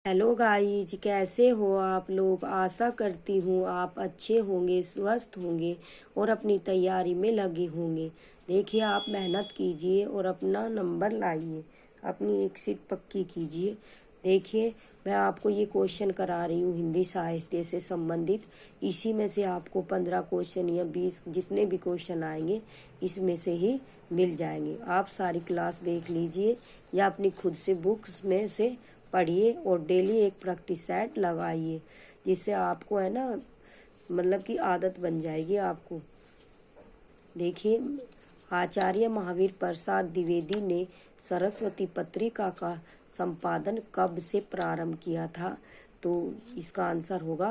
Hello guys, कैसे हो आप लोग। आशा करती हूँ आप अच्छे होंगे, स्वस्थ होंगे और अपनी तैयारी में लगे होंगे। देखिए, आप मेहनत कीजिए और अपना नंबर लाइए, अपनी एक सीट पक्की कीजिए। देखिए, मैं आपको ये क्वेश्चन करा रही हूँ हिंदी साहित्य से संबंधित। इसी में से आपको 15 क्वेश्चन या 20 जितने भी क्वेश्चन आएंगे इसमें से ही मिल जाएंगे। आप सारी क्लास देख लीजिए या अपनी खुद से बुक्स में से पढ़िए और डेली एक प्रैक्टिस सेट लगाइए, जिससे आपको है ना मतलब कि आदत बन जाएगी आपको। देखिए, आचार्य महावीर प्रसाद द्विवेदी ने सरस्वती पत्रिका का संपादन कब से प्रारंभ किया था? तो इसका आंसर होगा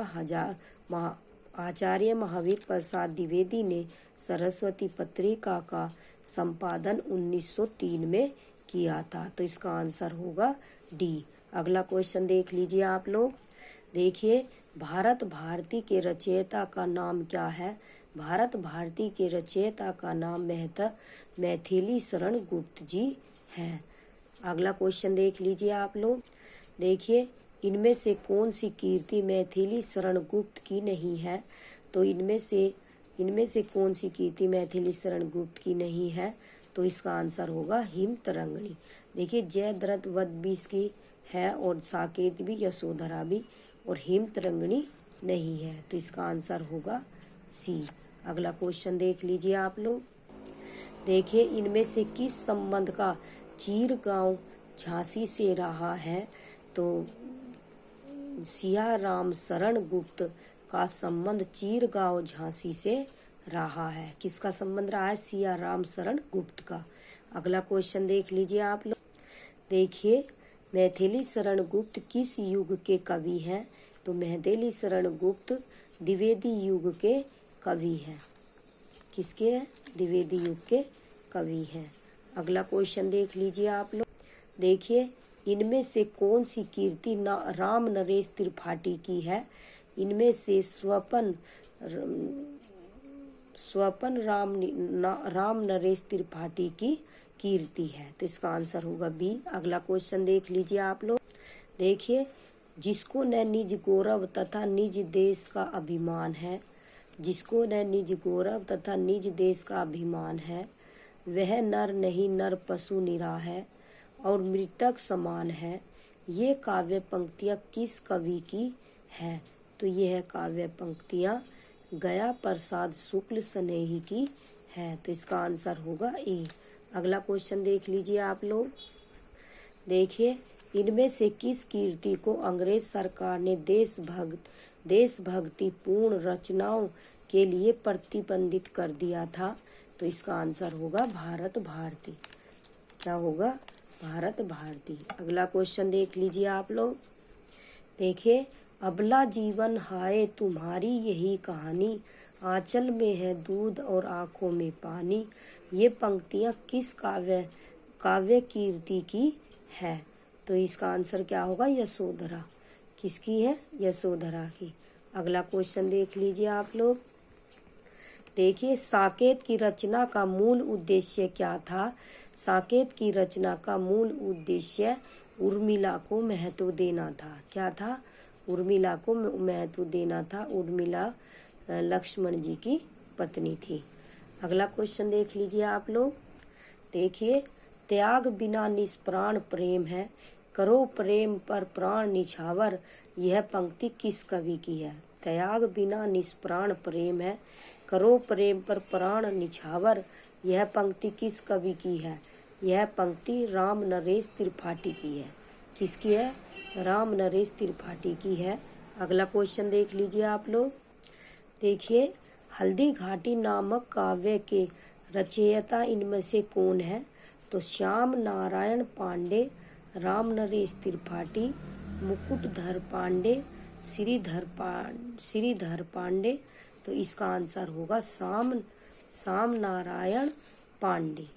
आचार्य महावीर प्रसाद द्विवेदी ने सरस्वती पत्रिका का संपादन 1903 में किया था। तो इसका आंसर होगा डी। अगला क्वेश्चन देख लीजिए आप लोग। देखिए, भारत भारती के रचयिता का नाम क्या है? भारत भारती के रचयिता का नाम मैथिली शरण गुप्त जी है। अगला क्वेश्चन देख लीजिए आप लोग। देखिए, इनमें से कौन सी कीर्ति मैथिली शरण गुप्त की नहीं है? तो इनमें से कौन सी कीर्ति मैथिली शरण गुप्त की नहीं है? तो इसका आंसर होगा हिम तरंगिणी। देखिए, जयद्रथ वध भी इसकी है और साकेत भी, यशोधरा भी, और हिम तरंगिणी नहीं है। तो इसका आंसर होगा सी। अगला क्वेश्चन देख लीजिए आप लोग। देखिए, इनमें से किस संबंध का चीरगांव झांसी से रहा है? तो सिया राम शरण गुप्त का संबंध चीरगांव झांसी से रहा है। किसका संबंध रहा है? सिया राम शरण गुप्त का। अगला क्वेश्चन देख लीजिए आप लोग। देखिए, मैथिली शरण गुप्त किस युग के कवि हैं? तो मैथिली शरण गुप्त द्विवेदी युग के कवि हैं। किसके हैं? द्विवेदी युग के कवि हैं। अगला क्वेश्चन देख लीजिए आप लोग। देखिए, इनमें से कौन सी कीर्ति राम नरेश त्रिपाठी की है? इनमें से स्वपन राम नरेश त्रिपाठी की कीर्ति है। तो इसका आंसर होगा बी। अगला क्वेश्चन देख लीजिए आप लोग। देखिए, जिसको न निज गौरव तथा निज देश का अभिमान है, जिसको न निज गौरव तथा निज देश का अभिमान है, वह नर नहीं नर पशु निरा है और मृतक समान है। ये काव्य पंक्तियाँ किस कवि की है? तो ये है काव्य पंक्तियाँ गया प्रसाद शुक्ल स्नेही की है। तो इसका आंसर होगा ए। अगला क्वेश्चन देख लीजिए आप लोग। देखिए, इनमें से किस कीर्ति को अंग्रेज सरकार ने देशभक्ति पूर्ण रचनाओं के लिए प्रतिबंधित कर दिया था? तो इसका आंसर होगा भारत भारती। क्या होगा? भारत भारती। अगला क्वेश्चन देख लीजिए आप लोग। देखिए, अबला जीवन हाय तुम्हारी यही कहानी, आंचल में है दूध और आंखों में पानी। ये पंक्तियाँ किस काव्य कीर्ति की है? तो इसका आंसर क्या होगा? यशोधरा। किसकी है? यशोधरा की। अगला क्वेश्चन देख लीजिए आप लोग। देखिए, साकेत की रचना का मूल उद्देश्य क्या था? साकेत की रचना का मूल उद्देश्य उर्मिला को महत्व देना था। क्या था? उर्मिला को महत्व देना था। उर्मिला लक्ष्मण जी की पत्नी थी। अगला क्वेश्चन देख लीजिए आप लोग। देखिए, त्याग बिना निष्प्राण प्रेम है, करो प्रेम पर प्राण निछावर। यह पंक्ति किस कवि की है? त्याग बिना निष्प्राण प्रेम है, करो प्रेम पर प्राण निछावर। यह पंक्ति किस कवि की है? यह पंक्ति राम नरेश त्रिपाठी की है। किसकी है? राम नरेश त्रिपाठी की है। अगला क्वेश्चन देख लीजिए आप लोग। देखिए, हल्दी घाटी नामक काव्य के रचयिता इनमें से कौन है? तो श्याम नारायण पांडे, राम नरेश त्रिपाठी, मुकुटधर पांडे, श्रीधर पांडे। तो इसका आंसर होगा श्याम नारायण पांडे।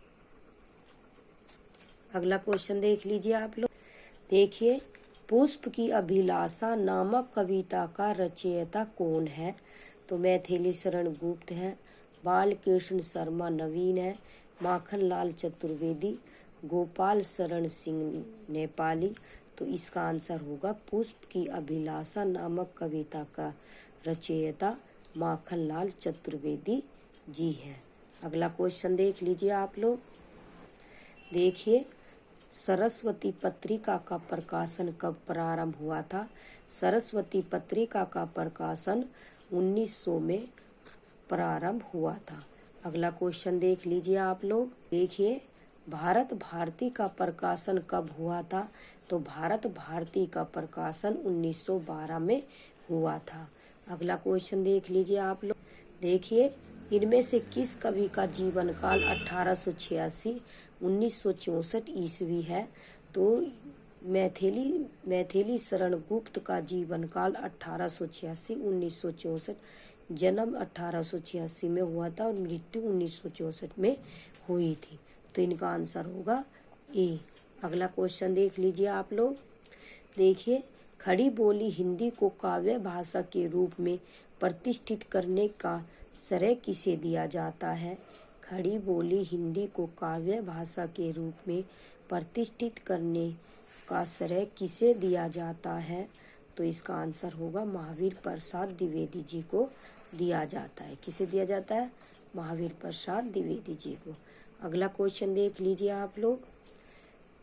अगला क्वेश्चन देख लीजिए आप लोग। देखिए, पुष्प की अभिलाषा नामक कविता का रचयिता कौन है? तो मैथिली शरण गुप्त है, बालकृष्ण शर्मा नवीन है, माखनलाल चतुर्वेदी, गोपाल शरण सिंह नेपाली, तो इसका आंसर होगा पुष्प की अभिलाषा नामक कविता का रचयिता माखनलाल चतुर्वेदी जी हैं। अगला क्वेश्चन देख लीजिए आप लोग। देखिए, सरस्वती पत्रिका का प्रकाशन कब प्रारंभ हुआ था? सरस्वती पत्रिका का प्रकाशन 1900 में प्रारंभ हुआ था। अगला क्वेश्चन देख लीजिए आप लोग। देखिए, भारत भारती का प्रकाशन कब हुआ था? तो भारत भारती का प्रकाशन 1912 में हुआ था। अगला क्वेश्चन देख लीजिए आप लोग। देखिए, इनमें से किस कवि का जीवन काल 1886 1964 ईस्वी है? तो मैथिली शरण गुप्त का जीवन काल 1886 1964, जन्म 1886 में हुआ था और मृत्यु 1964 में हुई थी। तो इनका आंसर होगा ए। अगला क्वेश्चन देख लीजिए आप लोग। देखिए, खड़ी बोली हिंदी को काव्य भाषा के रूप में प्रतिष्ठित करने का श्रेय किसे दिया जाता है? खड़ी बोली हिंदी को काव्य भाषा के रूप में प्रतिष्ठित करने का श्रेय किसे दिया जाता है? तो इसका आंसर होगा महावीर प्रसाद द्विवेदी जी को दिया जाता है। किसे दिया जाता है? महावीर प्रसाद द्विवेदी जी को। अगला क्वेश्चन देख लीजिए आप लोग।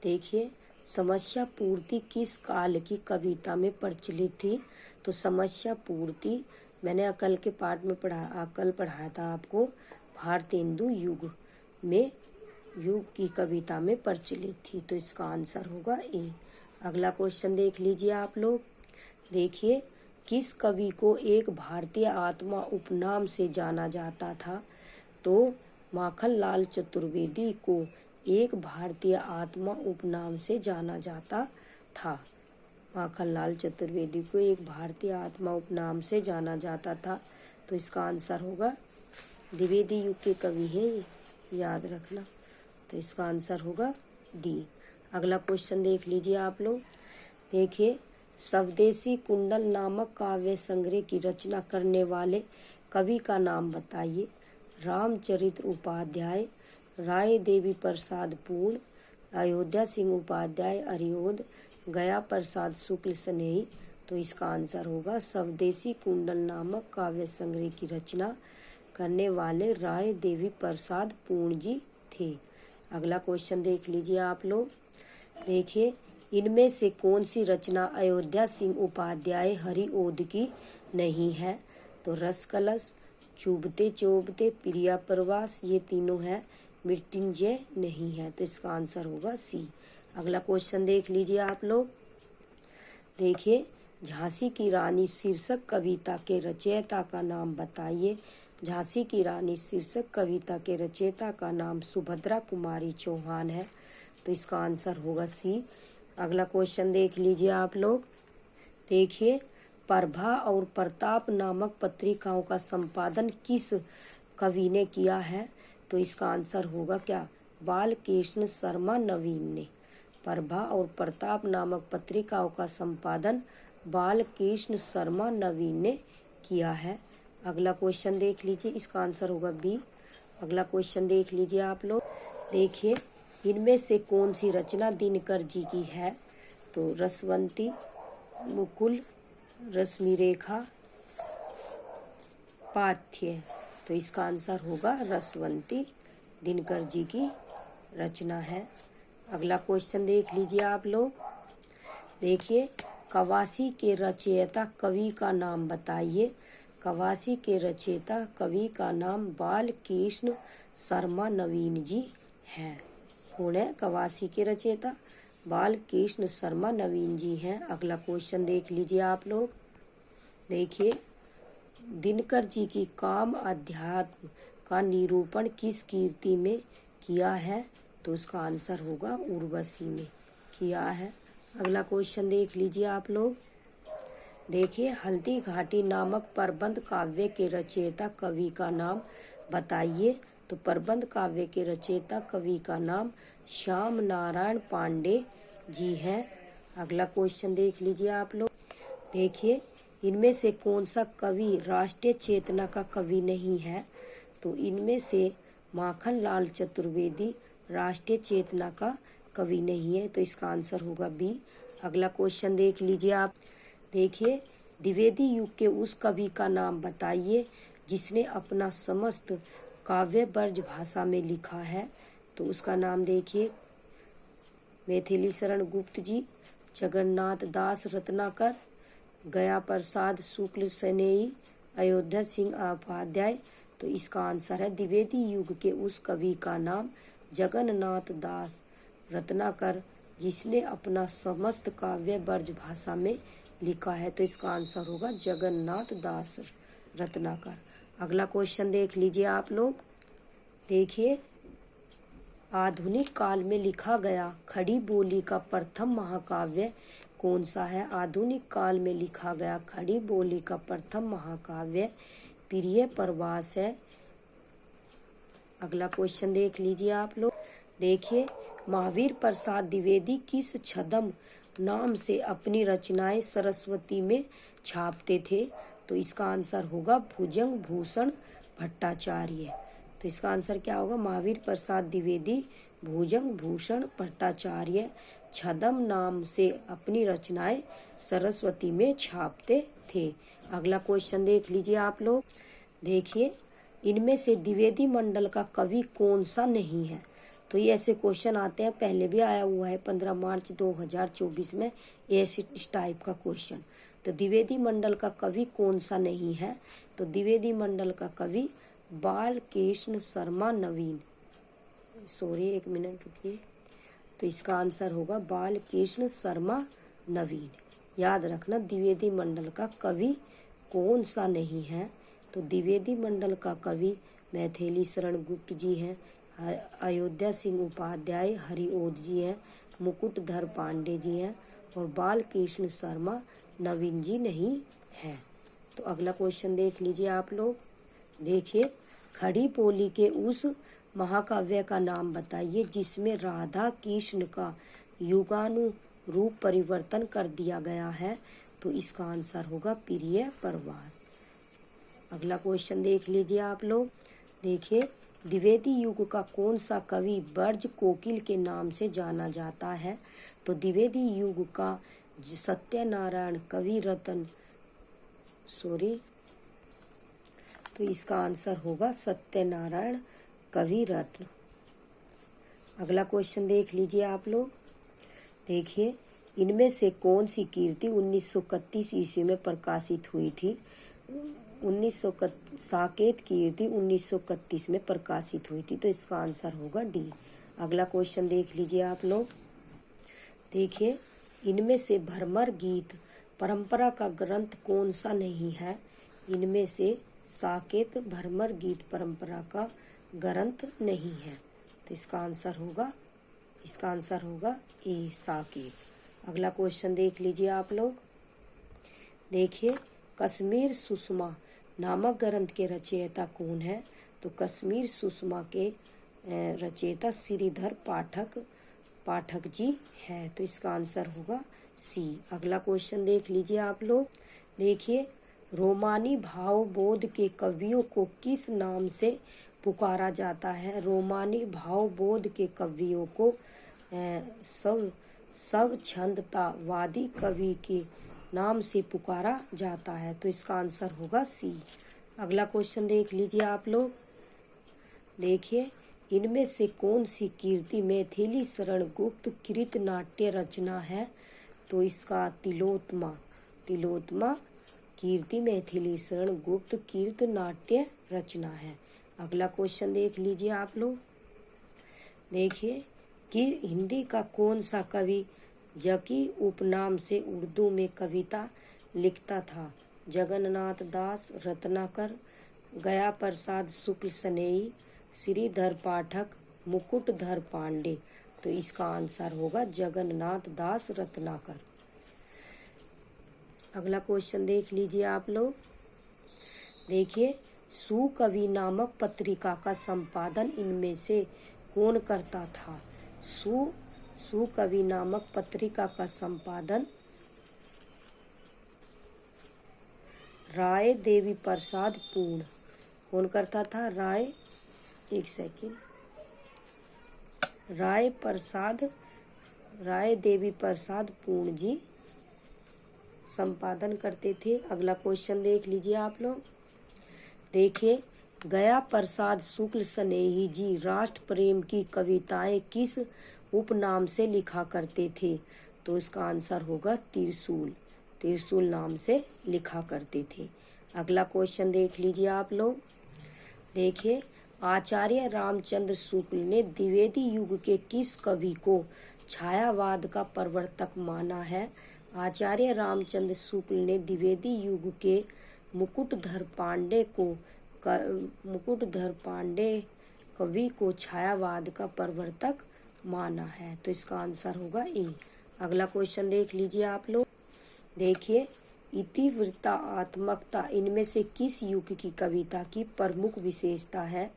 देखिए, समस्या पूर्ति किस काल की कविता में प्रचलित थी? तो समस्या पूर्ति मैंने कल के पाठ में कल पढ़ाया था आपको, भारतेंदु युग की कविता में प्रचलित थी। तो इसका आंसर होगा ए। अगला क्वेश्चन देख लीजिए आप लोग। देखिए, किस कवि को एक भारतीय आत्मा उपनाम से जाना जाता था? तो माखनलाल चतुर्वेदी को एक भारतीय आत्मा उपनाम से जाना जाता था। माखनलाल चतुर्वेदी को एक भारतीय आत्मा उपनाम से जाना जाता था। तो इसका आंसर होगा, द्विवेदी युग के कवि हैं, याद रखना। तो इसका आंसर होगा डी। अगला क्वेश्चन देख लीजिए आप लोग। देखिए, स्वदेशी कुंडल नामक काव्य संग्रह की रचना करने वाले कवि का नाम बताइए। रामचरित्र उपाध्याय, राय देवी प्रसाद पूर्ण, अयोध्या सिंह उपाध्याय अरियोद, गया प्रसाद शुक्ल स्नेही। तो इसका आंसर होगा स्वदेशी कुंडल नामक काव्य संग्रह की रचना करने वाले राय देवी प्रसाद पूर्ण जी थे। अगला क्वेश्चन देख लीजिए आप लोग। देखिए, इनमें से कौन सी रचना अयोध्या सिंह उपाध्याय हरिओद की नहीं है? तो रस कलश, चुभते चोभते, प्रिया प्रवास, ये तीनों है। मृत्युंजय नहीं है। तो इसका आंसर होगा सी। अगला क्वेश्चन देख लीजिए आप लोग। देखिए, झांसी की रानी शीर्षक कविता के रचयिता का नाम बताइए। झांसी की रानी शीर्षक कविता के रचयिता का नाम सुभद्रा कुमारी चौहान है। तो इसका आंसर होगा सी। अगला क्वेश्चन देख लीजिए आप लोग। देखिए, प्रभा और प्रताप नामक पत्रिकाओं का संपादन किस कवि ने किया है? तो इसका आंसर होगा क्या? बालकृष्ण शर्मा नवीन ने। प्रभा और प्रताप नामक पत्रिकाओं का संपादन बालकृष्ण शर्मा नवीन ने किया है। अगला क्वेश्चन देख लीजिए, इसका आंसर होगा बी। अगला क्वेश्चन देख लीजिए आप लोग। देखिए, इनमें से कौन सी रचना दिनकर जी की है? तो रसवंती, मुकुल, रश्मिरेखा, पाथ्य। तो इसका आंसर होगा रसवंती, दिनकर जी की रचना है। अगला क्वेश्चन देख लीजिए आप लोग। देखिए, कवासी के रचयिता कवि का नाम बताइए। कवासी के रचयिता कवि का नाम बालकृष्ण शर्मा नवीन जी हैं। कौन है कवासी के रचयिता? बालकृष्ण शर्मा नवीन जी हैं। अगला क्वेश्चन देख लीजिए आप लोग। देखिए, दिनकर जी की काम अध्यात्म का निरूपण किस कीर्ति में किया है? तो उसका आंसर होगा उर्वशी में किया है। अगला क्वेश्चन देख लीजिए आप लोग। देखिए, हल्दी घाटी नामक प्रबंध काव्य के रचयिता कवि का नाम बताइए। तो प्रबंध काव्य के रचयिता कवि का नाम श्याम नारायण पांडे जी हैं। अगला क्वेश्चन देख लीजिए आप लोग। देखिए, इनमें से कौन सा कवि राष्ट्रीय चेतना का कवि नहीं है? तो इनमें से माखनलाल चतुर्वेदी राष्ट्रीय चेतना का कवि नहीं है। तो इसका आंसर होगा बी। अगला क्वेश्चन देख लीजिए आप। देखिए, द्विवेदी युग के उस कवि का नाम बताइए जिसने अपना समस्त काव्य ब्रज भाषा में लिखा है। तो उसका नाम देखिए, मैथिली शरण गुप्त जी, जगन्नाथ दास रत्नाकर, गया प्रसाद शुक्ल सनेई, अयोध्या सिंह उपाध्याय। तो इसका आंसर है द्विवेदी युग के उस कवि का नाम जगन्नाथ दास रत्नाकर, जिसने अपना समस्त काव्य ब्रज भाषा में लिखा है। तो इसका आंसर होगा जगन्नाथ दास रत्नाकर। अगला क्वेश्चन देख लीजिए आप लोग। देखिए, आधुनिक काल में लिखा गया खड़ी बोली का प्रथम महाकाव्य कौन सा है? आधुनिक काल में लिखा गया खड़ी बोली का प्रथम महाकाव्य प्रिय प्रवास है। अगला क्वेश्चन देख लीजिए आप लोग। देखिए, महावीर प्रसाद द्विवेदी किस छद्म नाम से अपनी रचनाएं सरस्वती में छापते थे? तो इसका आंसर होगा भुजंग भूषण भट्टाचार्य। तो इसका आंसर क्या होगा? महावीर प्रसाद द्विवेदी भुजंग भूषण भट्टाचार्य छद्म नाम से अपनी रचनाएं सरस्वती में छापते थे। अगला क्वेश्चन देख लीजिए आप लोग। देखिए, इनमें से द्विवेदी मंडल का कवि कौन सा नहीं है? तो ये ऐसे क्वेश्चन आते हैं, पहले भी आया हुआ है 15 मार्च 2024 में ऐसे इस टाइप का क्वेश्चन। तो द्विवेदी मंडल का कवि कौन सा नहीं है? तो द्विवेदी मंडल का कवि बालकृष्ण शर्मा नवीन, सॉरी एक मिनट रुकिए। तो इसका आंसर होगा बालकृष्ण शर्मा नवीन। याद रखना, द्विवेदी मंडल का कवि कौन सा नहीं है? तो द्विवेदी मंडल का कवि मैथिली शरण गुप्त जी हैं, अयोध्या सिंह उपाध्याय हरिओद जी हैं, मुकुटधर पांडे जी हैं और बालकृष्ण शर्मा नवीन जी नहीं हैं। तो अगला क्वेश्चन देख लीजिए आप लोग। देखिए, खड़ी बोली के उस महाकाव्य का नाम बताइए जिसमें राधा कृष्ण का युगानुरूप परिवर्तन कर दिया गया है। तो इसका आंसर होगा प्रिय प्रवास। अगला क्वेश्चन देख लीजिए आप लोग। देखिए, द्विवेदी युग का कौन सा कवि ब्रज कोकिल के नाम से जाना जाता है? तो द्विवेदी युग का सत्यनारायण कवि रत्न, तो इसका आंसर होगा सत्यनारायण कवि रत्न। अगला क्वेश्चन देख लीजिए आप लोग। देखिए, इनमें से कौन सी कीर्ति 1931 ईस्वी में प्रकाशित हुई थी? साकेत कीर्ति 1931 में प्रकाशित हुई थी। तो इसका आंसर होगा डी। अगला क्वेश्चन देख लीजिए आप लोग। देखिए, इनमें से भ्रमर गीत परंपरा का ग्रंथ कौन सा नहीं है? इनमें से साकेत भ्रमर गीत परंपरा का ग्रंथ नहीं है। तो इसका आंसर होगा ए साकेत। अगला क्वेश्चन देख लीजिए आप लोग। देखिए, कश्मीर सुषमा नामक ग्रंथ के रचयिता कौन है? तो कश्मीर सुषमा के रचयिता श्रीधर पाठक जी है। तो इसका आंसर होगा सी। अगला क्वेश्चन देख लीजिए आप लोग। देखिए, रोमानी भावबोध के कवियों को किस नाम से पुकारा जाता है? रोमानी भावबोध के कवियों को स्वच्छंदतावादी कवि के नाम से पुकारा जाता है। तो इसका आंसर होगा सी। अगला क्वेश्चन देख लीजिए आप लोग। देखिए, इनमें से कौन सी कीर्ति मैथिली शरण गुप्त कृत नाट्य रचना है? तो इसका तिलोत्तमा कीर्ति मैथिली शरण गुप्त कीर्त नाट्य रचना है। अगला क्वेश्चन देख लीजिए आप लोग। देखिए, कि हिंदी का कौन सा कवि जकी उपनाम से उर्दू में कविता लिखता था? जगन्नाथ दास रत्नाकर, गया प्रसाद शुक्ल सनेई, श्रीधर पाठक, मुकुटधर पांडे। तो इसका आंसर होगा जगन्नाथ दास रत्नाकर। अगला क्वेश्चन देख लीजिए आप लोग। देखिए, सुकवि नामक पत्रिका का संपादन इनमें से कौन करता था? सुकवि नामक पत्रिका का संपादन राय देवी प्रसाद पूर्ण कौन करता था? राय प्रसाद राय देवी प्रसाद पूर्ण जी संपादन करते थे। अगला क्वेश्चन देख लीजिए आप लोग। देखिए, गया प्रसाद शुक्ल स्नेही जी राष्ट्र प्रेम की कविताएं किस उपनाम से लिखा करते थे? तो इसका आंसर होगा त्रिशूल। त्रिशूल नाम से लिखा करते थे। अगला क्वेश्चन देख लीजिए आप लोग। देखिए, आचार्य रामचंद्र शुक्ल ने द्विवेदी युग के किस कवि को छायावाद का प्रवर्तक माना है? आचार्य रामचंद्र शुक्ल ने द्विवेदी युग के मुकुटधर पांडे कवि को छायावाद का प्रवर्तक माना है। तो इसका आंसर होगा ए। अगला क्वेश्चन देख लीजिए आप लोग। देखिए, इतिवृत्तात्मकता इनमें से किस युग की कविता की प्रमुख विशेषता है?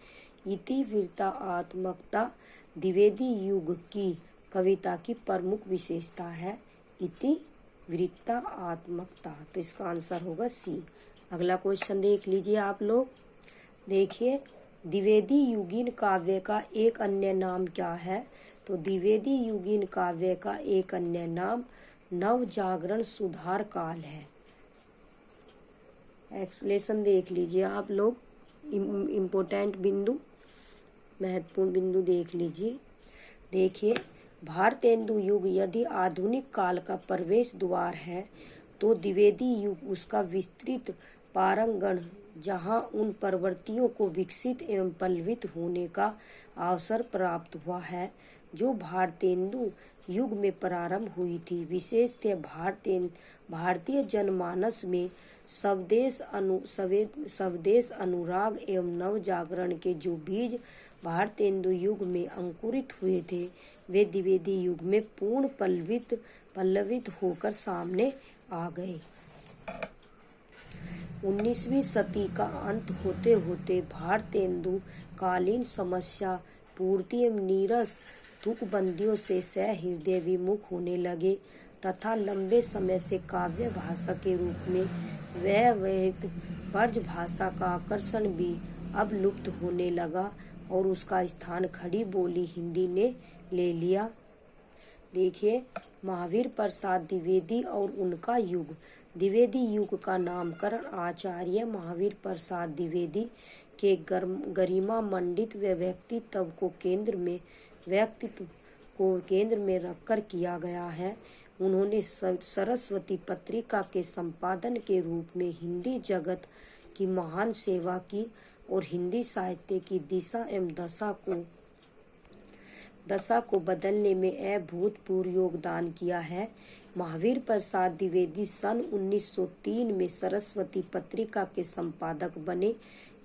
इतिवृत्तात्मकता द्विवेदी युग की कविता की प्रमुख विशेषता है इतिवृत्तात्मकता। तो इसका आंसर होगा सी। अगला क्वेश्चन देख लीजिए आप लोग। देखिए, द्विवेदी युगीन काव्य का एक अन्य नाम क्या है? तो द्विवेदी युगीन काव्य का एक अन्य नाम नवजागरण सुधार काल है। एक्सप्लेनेशन देख लीजिए आप लोग। इम्पोर्टेंट बिंदु, महत्वपूर्ण बिंदु देख लीजिए। देखिए, भारतेंदु युग यदि आधुनिक काल का प्रवेश द्वार है तो द्विवेदी युग उसका विस्तृत पारंगण, जहां उन प्रवृत्तियों को विकसित एवं पल्लवित होने का अवसर प्राप्त हुआ है जो भारतेंदु युग में प्रारंभ हुई थी। विशेषतः भारतीय जनमानस में स्वदेश अनुराग एवं नव जागरण के जो बीज भारतेंदु युग में अंकुरित हुए थे वे द्विवेदी युग में पूर्ण पल्लवित होकर सामने आ गए। 19वीं सदी का अंत होते होते भारतेंदु कालीन समस्या पूर्ति एवं नीरस तुकबंदियों से सहृदय विमुख होने लगे तथा लंबे समय से काव्य भाषा के रूप में व्यवहृत ब्रज भाषा का आकर्षण भी अब लुप्त होने लगा और उसका स्थान खड़ी बोली हिंदी ने ले लिया। देखिए, महावीर प्रसाद द्विवेदी और उनका युग। द्विवेदी युग का नामकरण आचार्य महावीर प्रसाद द्विवेदी के गरिमा मंडित व्यक्तित्व को केंद्र में रखकर किया गया है। उन्होंने सरस्वती पत्रिका के संपादन के रूप में हिंदी जगत की महान सेवा की और हिंदी साहित्य की दिशा एवं दशा को बदलने में अभूतपूर्व योगदान किया है। महावीर प्रसाद द्विवेदी सन 1903 में सरस्वती पत्रिका के संपादक बने।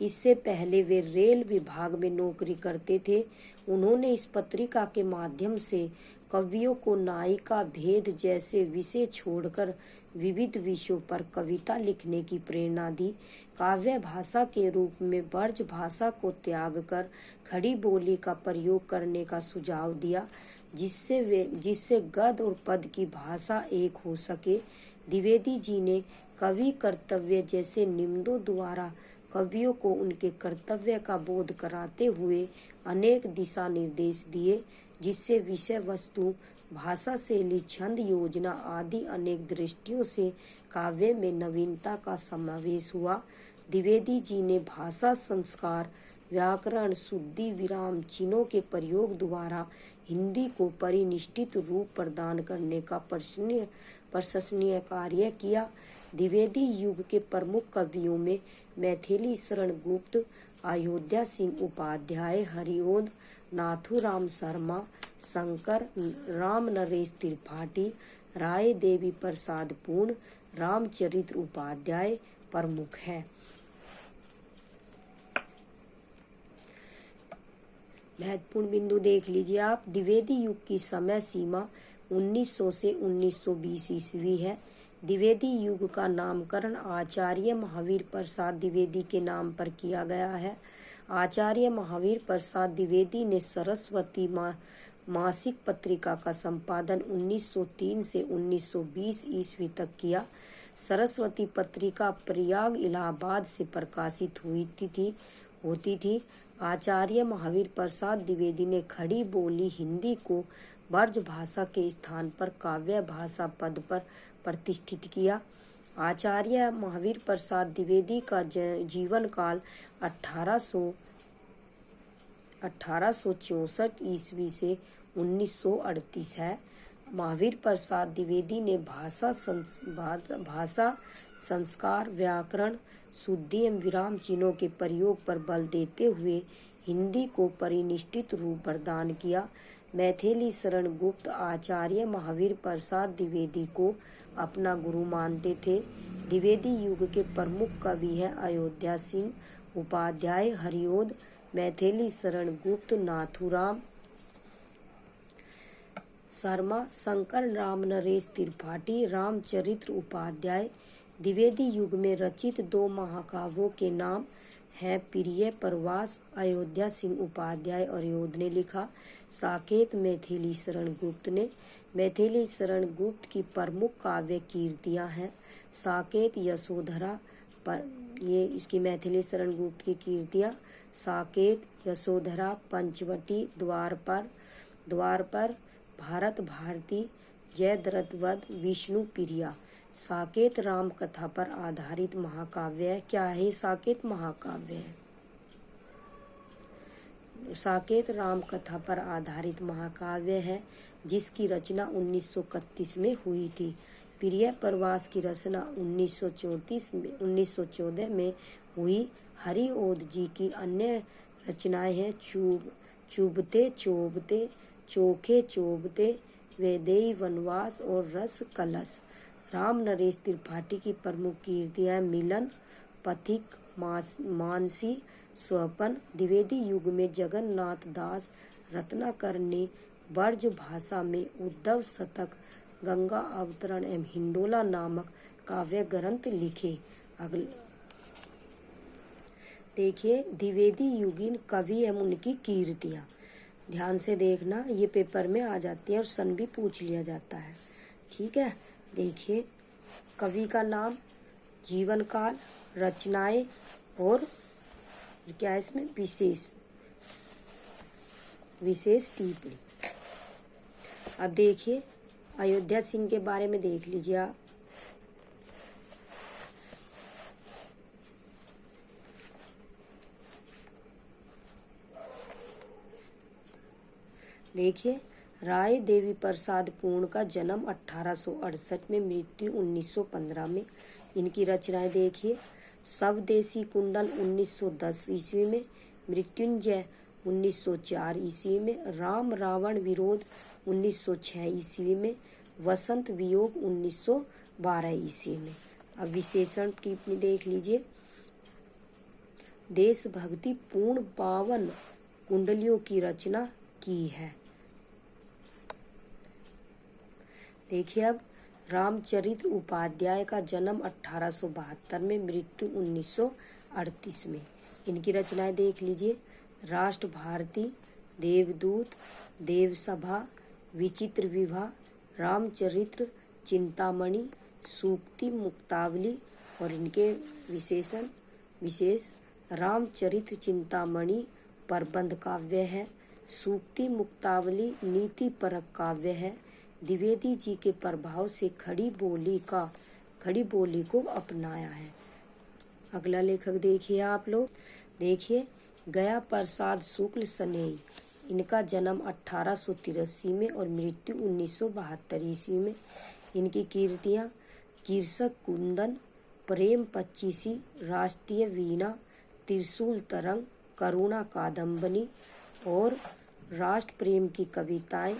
इससे पहले वे रेल विभाग में नौकरी करते थे। उन्होंने इस पत्रिका के माध्यम से कवियों को नायिका भेद जैसे विषय छोड़कर विविध विषयों पर कविता लिखने की प्रेरणा दी। काव्य भाषा के रूप में ब्रज भाषा को त्याग कर खड़ी बोली का प्रयोग करने का सुझाव दिया, जिससे गद्य और पद की भाषा एक हो सके। द्विवेदी जी ने कवि कर्तव्य जैसे निबंधों द्वारा कवियों को उनके कर्तव्य का बोध कराते हुए अनेक दिशा निर्देश दिए, जिससे विषय वस्तु, भाषा शैली, छंद, योजना आदि अनेक दृष्टियों से काव्य में नवीनता का समावेश हुआ। द्विवेदी जी ने भाषा संस्कार, व्याकरण, शुद्धि, विराम चिन्हों के प्रयोग द्वारा हिंदी को परिनिष्ठित रूप प्रदान करने का प्रशंसनीय कार्य किया। द्विवेदी युग के प्रमुख कवियों में मैथिली शरण गुप्त, अयोध्या सिंह उपाध्याय, हरिओंद नाथूराम शर्मा, शंकर राम नरेश त्रिपाठी, राय देवी प्रसाद पूर्ण, रामचरित्र उपाध्याय प्रमुख हैं। महत्वपूर्ण बिंदु देख लीजिए आप। द्विवेदी युग की समय सीमा 1900 से 1920 ईस्वी है। द्विवेदी युग का नामकरण आचार्य महावीर प्रसाद द्विवेदी के नाम पर किया गया है। आचार्य महावीर प्रसाद द्विवेदी ने सरस्वती मासिक पत्रिका का संपादन 1903 से 1920 ईस्वी तक किया। सरस्वती पत्रिका प्रयाग इलाहाबाद से प्रकाशित होती थी। आचार्य महावीर प्रसाद द्विवेदी ने खड़ी बोली हिंदी को ब्रज भाषा के स्थान पर काव्य भाषा पद पर प्रतिष्ठित किया। आचार्य महावीर प्रसाद द्विवेदी का जीवन काल 1864 ईस्वी से 1938 है। महावीर प्रसाद द्विवेदी ने भाषा संस्कार, व्याकरण, शुद्धि एवं विराम चिन्हों के प्रयोग पर बल देते हुए हिंदी को परिनिष्ठित रूप प्रदान किया। मैथिली शरण गुप्त आचार्य महावीर प्रसाद द्विवेदी को अपना गुरु मानते थे। द्विवेदी युग के प्रमुख कवि हैं अयोध्या सिंह उपाध्याय, हरिओद, मैथिली शरण गुप्त, नाथूराम शर्मा, शंकर राम नरेश त्रिपाठी, रामचरित्र उपाध्याय। द्विवेदी युग में रचित 2 महाकाव्यों के नाम हैं प्रिय प्रवास अयोध्या सिंह उपाध्याय और अयोध ने लिखा, साकेत मैथिली शरण गुप्त ने। मैथिली शरण गुप्त की प्रमुख काव्य कीर्तियां हैं साकेत, यशोधरा, ये इसकी मैथिली शरण गुप्त की कीर्तियां साकेत, यशोधरा, पंचवटी, द्वारपर, भारत भारती, जयद्रथवध, विष्णु प्रिया। साकेत राम कथा पर आधारित महाकाव्य है। क्या है साकेत? महाकाव्य है। साकेत राम कथा पर आधारित महाकाव्य है जिसकी रचना 1931 में हुई थी। प्रिय प्रवास की रचना 1914 में हुई। हरिओद जी की अन्य रचनाएं हैं चुभते चोभते, चोखे चोभते, वैदेही वनवास और रस कलश। राम नरेश त्रिपाठी की प्रमुख कीर्तियां मिलन, पथिक, मानसी, स्वपन। द्विवेदी युग में जगन्नाथ दास रत्नाकर ने ब्रज भाषा में उद्धव शतक, गंगा अवतरण एवं हिंडोला नामक काव्य ग्रंथ लिखे। देखिए द्विवेदी युगीन कवि एवं उनकी कीर्तियां, ध्यान से देखना, ये पेपर में आ जाती है और सन भी पूछ लिया जाता है। ठीक है, देखिए कवि का नाम, जीवन काल, रचनाएं और क्या है इसमें विशेष टिप्पणी। अब देखिए अयोध्या सिंह के बारे में देख लीजिए आप। देखिए राय देवी प्रसाद पूर्ण का जन्म 1868 में, मृत्यु 1915 में। इनकी रचनाएं देखिए, स्वदेशी कुंडल 1910 ईस्वी में, मृत्युंजय 1904 ईस्वी में, राम रावण विरोध 1906 ईस्वी में, वसंत वियोग 1912 ईस्वी में। अब विशेषण टिप्पणी देख लीजिए। देशभक्ति पूर्ण 52 कुंडलियों की रचना की है। देखिए अब रामचरित्र उपाध्याय का जन्म 1872 में, मृत्यु 1938 में। इनकी रचनाएं देख लीजिए, राष्ट्र भारती, देवदूत, देवसभा, विचित्र विवाह, रामचरित्र, चिंतामणि, सूक्ति मुक्तावली और इनके विशेष रामचरित्र चिंतामणि प्रबंध काव्य है, सूक्ति मुक्तावली नीति परक काव्य है। द्विवेदी जी के प्रभाव से खड़ी बोली को अपनाया है। अगला लेखक देखिए आप लोग, देखिए गया प्रसाद शुक्ल सनेई। इनका जन्म 1883 में और मृत्यु 1972 ईस्वी में। इनकी कीर्तियां कीर्षक कुंदन, प्रेम पच्चीसी, राष्ट्रीय वीणा, त्रिशूल तरंग, करुणा कादम्बनी और राष्ट्र प्रेम की कविताएं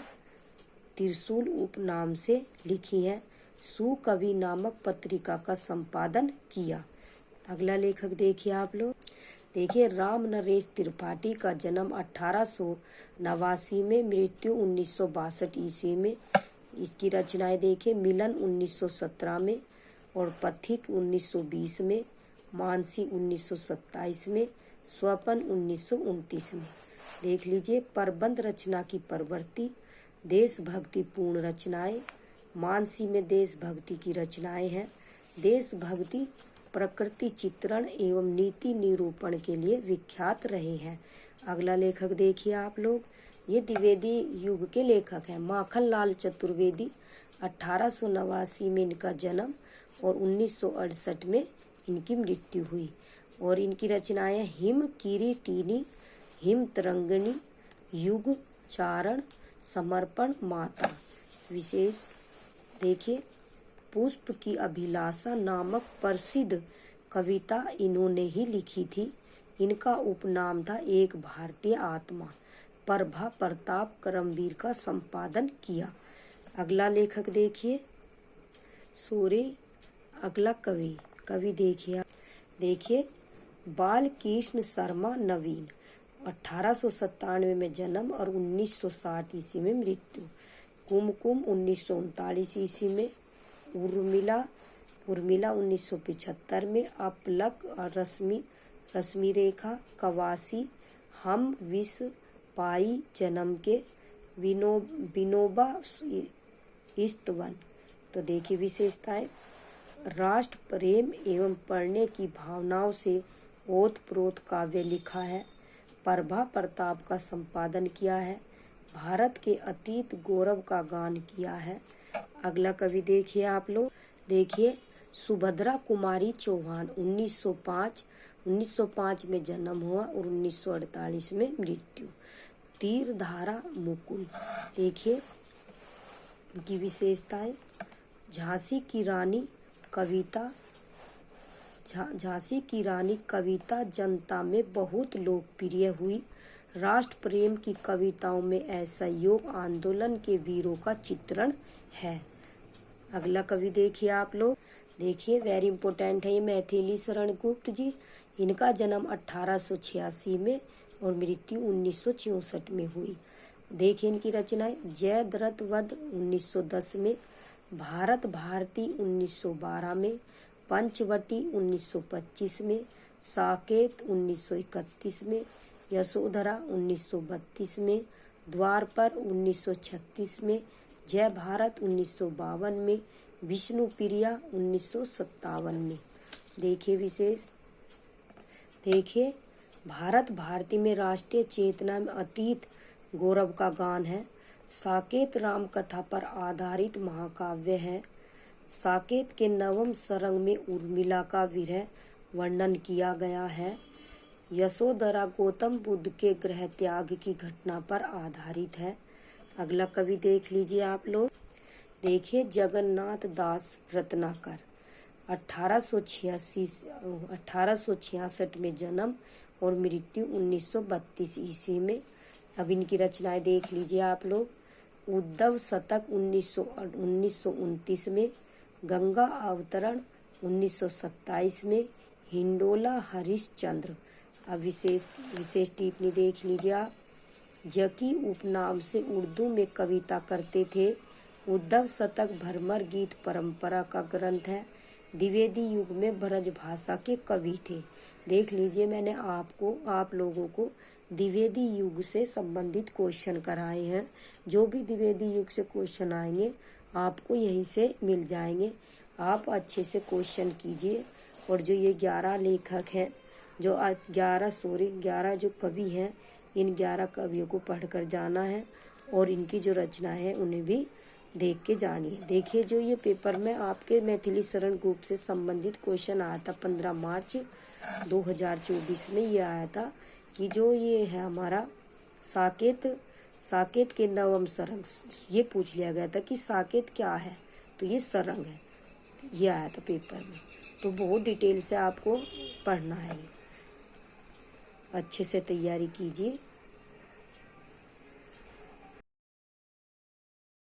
त्रिशूल उपनाम से लिखी हैं। सुकवि नामक पत्रिका का संपादन किया। अगला लेखक देखिए आप लोग, देखिए राम नरेश त्रिपाठी का जन्म 1889 में, मृत्यु 1962 ईस्वी में। इसकी रचनाएं देखिए, मिलन 1917 में और पथिक 1920 में, मानसी 1927 में, स्वपन 1929 में। देख लीजिए प्रबंध रचना की प्रवृत्ति, देशभक्ति पूर्ण रचनाएं। मानसी में देशभक्ति की रचनाएं हैं। देशभक्ति प्रकृति चित्रण एवं नीति निरूपण के लिए विख्यात रहे हैं। अगला लेखक देखिए आप लोग, ये द्विवेदी युग के लेखक हैं। माखन लाल चतुर्वेदी, 1889 में इनका जन्म और 1968 में इनकी मृत्यु हुई। और इनकी रचनाएं हिम किरीटिनी, हिम तरंगिणी, युग चारण, समर्पण, माता। विशेष देखिए, पुष्प की अभिलाषा नामक प्रसिद्ध कविता इन्होंने ही लिखी थी। इनका उपनाम था एक भारतीय आत्मा। प्रभा प्रताप करमवीर का संपादन किया। अगला लेखक देखिए, अगला कवि देखिए बालकृष्ण शर्मा नवीन, 1897 में जन्म और 1960 ईस्वी में मृत्यु। कुमकुम 1939 ईस्वी में, उर्मिला 1975 में, अपलक और रश्मि रेखा, कवासी, हम विश्व पाई जन्म के, विनोबा इस्तवन। तो देखिए विशेषताएं, राष्ट्र प्रेम एवं पढ़ने की भावनाओं से ओतप्रोत काव्य लिखा है। प्रभा प्रताप का संपादन किया है। भारत के अतीत गौरव का गान किया है। अगला कवि देखिए आप लोग, देखिए सुभद्रा कुमारी चौहान, 1905 में जन्म हुआ और 1948 में मृत्यु। तीरधारा मुकुल, देखिए इनकी विशेषताएं, झांसी की रानी कविता जनता में बहुत लोकप्रिय हुई। राष्ट्र प्रेम की कविताओं में असहयोग आंदोलन के वीरों का चित्रण है। अगला कवि देखिए आप लोग, देखिए वेरी इंपॉर्टेंट है ये, मैथिली शरण गुप्त जी। इनका जन्म 1886 में और मृत्यु 1964 में हुई। देखिए इनकी रचनाएं, जयद्रथ वध 1910 में, भारत भारती 1912 में, पंचवटी 1925 में, साकेत 1931 में, यशोधरा 1932 में, द्वारपर 1936 में, जय भारत 1952 में, विष्णु प्रिया 1957 में। देखिए विशेष, देखिए भारत भारती में राष्ट्रीय चेतना में अतीत गौरव का गान है। साकेत राम कथा पर आधारित महाकाव्य है। साकेत के नवम सरंग में उर्मिला का विरह वर्णन किया गया है। यशोधरा गौतम बुद्ध के गृह त्याग की घटना पर आधारित है। अगला कवि देख लीजिए आप लोग, देखिए जगन्नाथ दास रत्नाकर, 1866 में जन्म और मृत्यु 1932 ईस्वी में। अब इनकी रचनाएं देख लीजिए आप लोग, उद्धव शतक 1929 में, गंगा अवतरण 1927 में, हिंडोला हरिश्चंद्र। अब विशेष टिप्पणी देख लीजिए आप, जकी उपनाम से उर्दू में कविता करते थे। उद्धव शतक भरमर गीत परंपरा का ग्रंथ है। द्विवेदी युग में ब्रज भाषा के कवि थे। देख लीजिए मैंने आप लोगों को द्विवेदी युग से संबंधित क्वेश्चन कराए हैं। जो भी द्विवेदी युग से क्वेश्चन आएंगे आपको यहीं से मिल जाएंगे। आप अच्छे से क्वेश्चन कीजिए। और जो ये 11 लेखक हैं, जो 11 जो कवि हैं, इन 11 कवियों को पढ़कर जाना है और इनकी जो रचना है उन्हें भी देख के जानिए। देखिए जो ये पेपर में आपके मैथिली शरण गुप्त से संबंधित क्वेश्चन आया था 15 मार्च 2024 में, ये आया था कि जो ये है हमारा साकेत के नवम सरंग, ये पूछ लिया गया था कि साकेत क्या है, तो ये सरंग है, ये आया था पेपर में। तो बहुत डिटेल से आपको पढ़ना है, अच्छे से तैयारी कीजिए।